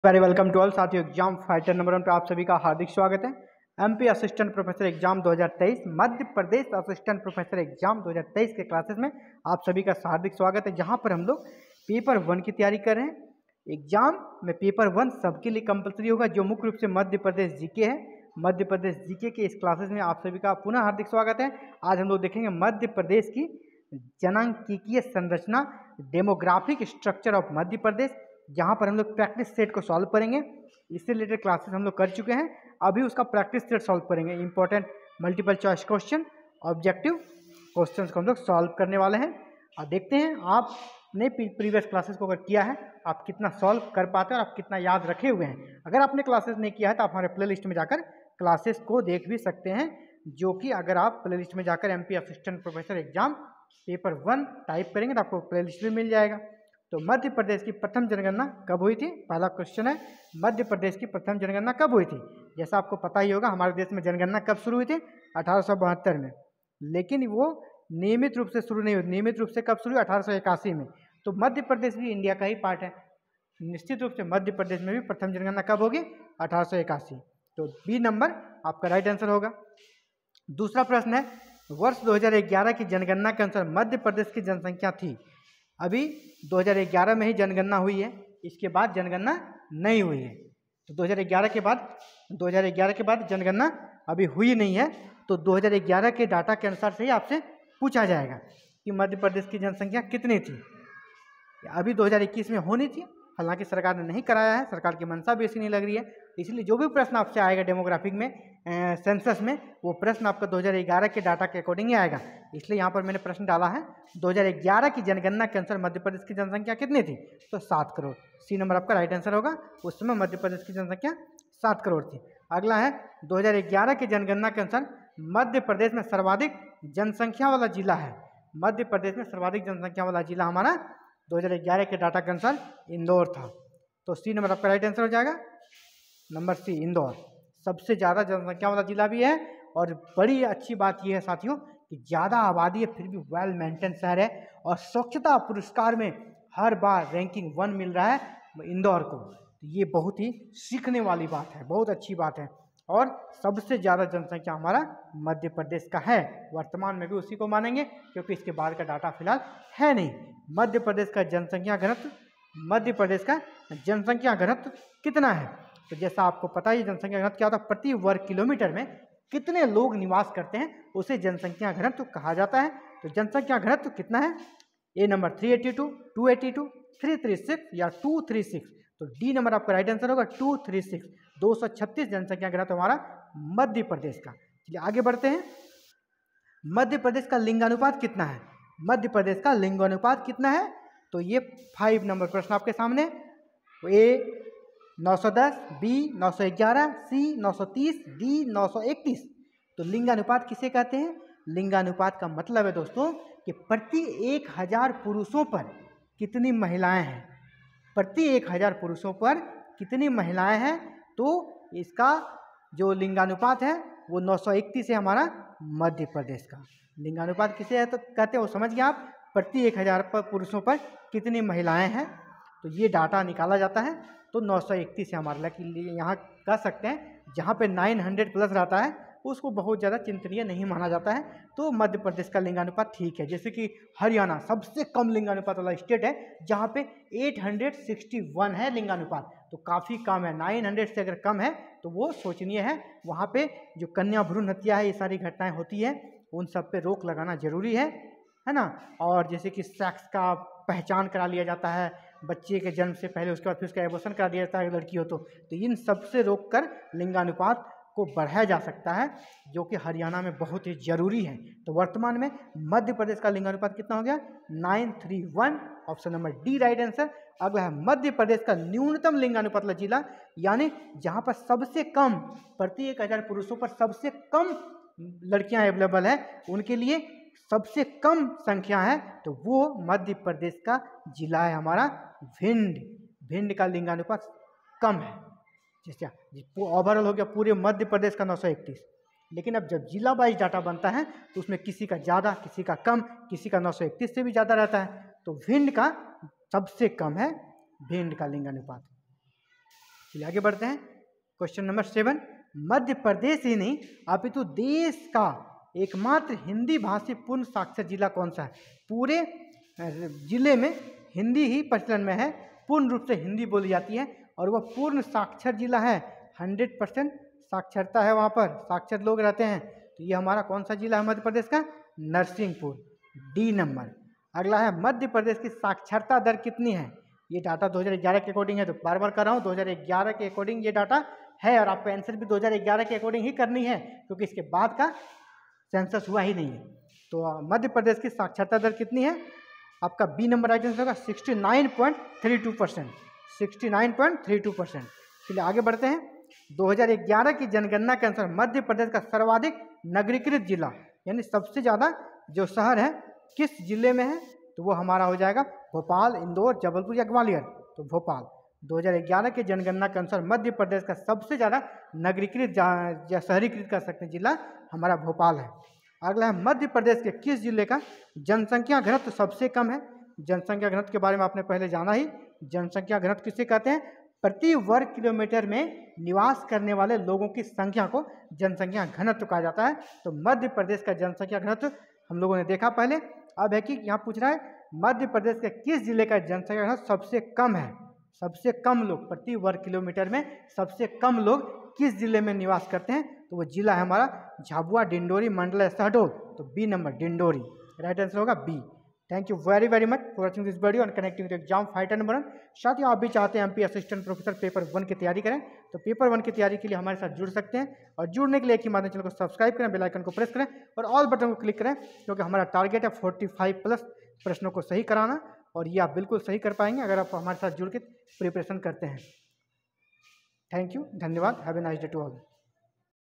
Very welcome to all साथियों। Exam fighter number 1 पे आप सभी का हार्दिक स्वागत है। MP assistant professor exam 2023, Madhya Pradesh assistant professor exam 2023 के क्लासेस में आप सभी का हार्दिक स्वागत है, जहां पर हम लोग पेपर 1 की तैयारी कर रहे हैं। एग्जाम में पेपर 1 सबके लिए कंपलसरी होगा, जो मुख्य रूप से मध्य प्रदेश जीके है। मध्य प्रदेश जीके के इस क्लासेस में आप सभी का पुनः हार्दिक स्वागत है। आज हम लोग देखेंगे मध्य प्रदेश की जनांकीय संरचना, demographic structure of Madhya Pradesh, जहाँ पर हम लोग प्रैक्टिस सेट को सॉल्व करेंगे। इससे रिलेटेड क्लासेस हम लोग कर चुके हैं, अभी उसका प्रैक्टिस सेट सॉल्व करेंगे। Important multiple choice question, objective questions को हम लोग सॉल्व करने वाले हैं। और देखते हैं आपने प्रीवियस क्लासेस को अगर किया है, आप कितना सॉल्व कर पाते हैं और आप कितना याद रखे हुए हैं। अगर आपने क्लासेस नहीं किया है तो आप हमारे प्ले लिस्ट में जाकर क्लासेस को देख भी सकते हैं, जो कि अगर आप प्ले लिस्ट में जाकर MP assistant professor exam paper 1 type करेंगे तो आपको प्ले लिस्ट भी मिल जाएगा। तो मध्य प्रदेश की प्रथम जनगणना कब हुई थी? पहला क्वेश्चन है, मध्य प्रदेश की प्रथम जनगणना कब हुई थी? जैसा आपको पता ही होगा, हमारे देश में जनगणना कब शुरू हुई थी? 1872 में। लेकिन वो नियमित रूप से शुरू नहीं हुई। नियमित रूप से कब शुरू हुई? 1881 में। तो मध्य प्रदेश भी इंडिया का ही पार्ट है। निश्चित रूप से मध्य प्रदेश में भी प्रथम जनगणना कब होगी? 1881। तो बी नंबर आपका राइट आंसर होगा। दूसरा प्रश्न है, वर्ष 2011 की जनगणना के अनुसार मध्य प्रदेश की जनसंख्या थी। अभी 2011 में ही जनगणना हुई है, इसके बाद जनगणना नहीं हुई है। तो 2011 के बाद जनगणना अभी हुई नहीं है। तो 2011 के डाटा के अनुसार से ही आपसे पूछा जाएगा कि मध्य प्रदेश की जनसंख्या कितनी थी। अभी 2021 में होनी थी, हालांकि सरकार ने नहीं कराया है, सरकार की मंशा भी ऐसी नहीं लग रही है। इसलिए जो भी प्रश्न आपसे आएगा डेमोग्राफिक में, सेंसस में, वो प्रश्न आपका 2011 के डाटा के अकॉर्डिंग ही आएगा। इसलिए यहाँ पर मैंने प्रश्न डाला है, 2011 की जनगणना के अनुसार मध्य प्रदेश की जनसंख्या कितनी थी? तो 7 करोड़। सी नंबर आपका राइट आंसर होगा। उस समय मध्य प्रदेश की जनसंख्या 7 करोड़ थी। अगला है, 2011 की जनगणना के अनुसार मध्य प्रदेश में सर्वाधिक जनसंख्या वाला जिला है। मध्य प्रदेश में सर्वाधिक जनसंख्या वाला जिला हमारा 2011 के डाटा के अनुसार इंदौर था। तो सी नंबर आपका राइट आंसर हो जाएगा। नंबर सी, इंदौर सबसे ज़्यादा जनसंख्या वाला जिला भी है। और बड़ी अच्छी बात यह है साथियों कि ज़्यादा आबादी है फिर भी वेल मेंटेन शहर है, और स्वच्छता पुरस्कार में हर बार रैंकिंग 1 मिल रहा है इंदौर को। तो ये बहुत ही सीखने वाली बात है, बहुत अच्छी बात है। और सबसे ज़्यादा जनसंख्या हमारा मध्य प्रदेश का है। वर्तमान में भी उसी को मानेंगे, क्योंकि इसके बाद का डाटा फिलहाल है नहीं। मध्य प्रदेश का जनसंख्या घनत्व कितना है? तो जैसा आपको पता है, जनसंख्या घनत्व क्या होता है? प्रति वर्ग किलोमीटर में कितने लोग निवास करते हैं, उसे जनसंख्या घनत्व कहा जाता है। तो जनसंख्या घनत्व कितना है? ए नंबर 382, 282, 336 या 236। तो डी नंबर आपका राइट आंसर होगा, 236। 236 जनसंख्या घनत्व हमारा मध्य प्रदेश का। चलिए आगे बढ़ते हैं। मध्य प्रदेश का लिंगानुपात कितना है? मध्य प्रदेश का लिंगानुपात कितना है? तो ये 5 नंबर प्रश्न आपके सामने। ए 910, बी 911, सी 930, डी 931। तो लिंगानुपात किसे कहते हैं? लिंगानुपात का मतलब है दोस्तों कि प्रति 1000 पुरुषों पर कितनी महिलाएं हैं। प्रति 1000 पुरुषों पर कितनी महिलाएं हैं? तो इसका जो लिंगानुपात है वो 931 है हमारा मध्य प्रदेश का। लिंगानुपात किसे है तो कहते हैं, वो समझ गए आप। प्रति 1000 पुरुषों पर कितनी महिलाएं हैं, तो ये डाटा निकाला जाता है। तो 931 है हमारा। लेकिन यहाँ कह सकते हैं जहाँ पे 900 प्लस रहता है उसको बहुत ज़्यादा चिंतनीय नहीं माना जाता है। तो मध्य प्रदेश का लिंगानुपात ठीक है। जैसे कि हरियाणा सबसे कम लिंगानुपात वाला स्टेट है, जहाँ पे 861 है लिंगानुपात, तो काफ़ी कम है। 900 से अगर कम है तो वो शोचनीय है। वहाँ पे जो कन्या भ्रूण हत्या है, ये सारी घटनाएं होती है, उन सब पे रोक लगाना जरूरी है ना। और जैसे कि सेक्स का पहचान करा लिया जाता है बच्चे के जन्म से पहले, उसके बाद फिर उसका एबॉर्शन करा दिया जाता है लड़की हो तो इन सब से रोक कर लिंगानुपात को बढ़ाया जा सकता है, जो कि हरियाणा में बहुत ही जरूरी है। तो वर्तमान में मध्य प्रदेश का लिंगानुपात कितना हो गया? 931। Option number D right answer. अगला है, मध्य प्रदेश का न्यूनतम लिंगानुपात वाला जिला, यानी जहां पर सबसे कम प्रति 1000 पुरुषों पर सबसे कम लड़कियां अवेलेबल है, उनके लिए सबसे कम संख्या है, तो वो मध्य प्रदेश का जिला है हमारा भिंड। भिंड का लिंगानुपात कम है। जैसे ओवरऑल हो गया पूरे मध्य प्रदेश का 931, लेकिन अब जब जिला वाइज डाटा बनता है तो उसमें किसी का ज़्यादा, किसी का कम, किसी का 931 से भी ज़्यादा रहता है। तो भिंड का सबसे कम है, भिंड का लिंगानुपात। चलिए आगे बढ़ते हैं। क्वेश्चन नंबर 7, मध्य प्रदेश ही नहीं अपितु देश का एकमात्र हिंदी भाषी पूर्ण साक्षर जिला कौन सा है? पूरे जिले में हिंदी ही प्रचलन में है, पूर्ण रूप से हिंदी बोली जाती है और वह पूर्ण साक्षर जिला है। 100% साक्षरता है, वहाँ पर साक्षर लोग रहते हैं। तो ये हमारा कौन सा जिला है मध्य प्रदेश का? Narsinghpur, D number. अगला है मध्य प्रदेश की साक्षरता दर कितनी है? ये डाटा 2011 के अकॉर्डिंग है, तो बार बार कर रहा हूँ 2011 के अकॉर्डिंग ये डाटा है और आपको आंसर भी 2011 के अकॉर्डिंग ही करनी है क्योंकि इसके बाद का सेंसस हुआ ही नहीं है। तो मध्य प्रदेश की साक्षरता दर कितनी है? आपका बी नंबर राइट आंसर होगा 69.32%। 69.32%। चलिए आगे बढ़ते हैं। 2011 की जनगणना के अनुसार मध्य प्रदेश का सर्वाधिक नगरीकृत जिला यानी सबसे ज़्यादा जो शहर है किस जिले में है? तो वो हमारा हो जाएगा भोपाल, इंदौर, जबलपुर या ग्वालियर। तो भोपाल। 2011 के जनगणना के अनुसार मध्य प्रदेश का सबसे ज़्यादा नगरीकृत या शहरीकृत कर सकते हैं जिला हमारा भोपाल है। अगला है मध्य प्रदेश के किस जिले का जनसंख्या घनत्व सबसे कम है? जनसंख्या घनत्व के बारे में आपने पहले जाना ही। जनसंख्या घनत्व किसे कहते हैं? प्रति वर्ग किलोमीटर में निवास करने वाले लोगों की संख्या को जनसंख्या घनत्व कहा जाता है। तो मध्य प्रदेश का जनसंख्या घनत्व हम लोगों ने देखा पहले। अब है कि यहाँ पूछ रहा है मध्य प्रदेश के किस जिले का जनसंख्या घनत्व सबसे कम है? सबसे कम लोग प्रति वर्ग किलोमीटर में सबसे कम लोग किस जिले में निवास करते हैं? तो वो जिला है हमारा झाबुआ, डिंडोरी, मंडला, शहडोल। तो B number Dindori right answer होगा B. Thank you very much for watching this video and connecting with exam fighter number 1। साथ ही आप भी चाहते हैं एमपी असिस्टेंट प्रोफेसर पेपर 1 की तैयारी करें तो पेपर 1 की तैयारी के लिए हमारे साथ जुड़ सकते हैं और जुड़ने के लिए एक ही माध्यम चैनल को सब्सक्राइब करें, बेल आइकन को प्रेस करें और ऑल बटन को क्लिक करें क्योंकि हमारा टारगेट है 45+ प्रश्नों को सही कराना और ये आप बिल्कुल सही कर पाएंगे अगर आप हमारे साथ जुड़ के प्रिपरेशन करते हैं। थैंक यू, धन्यवाद। Have a nice day to all.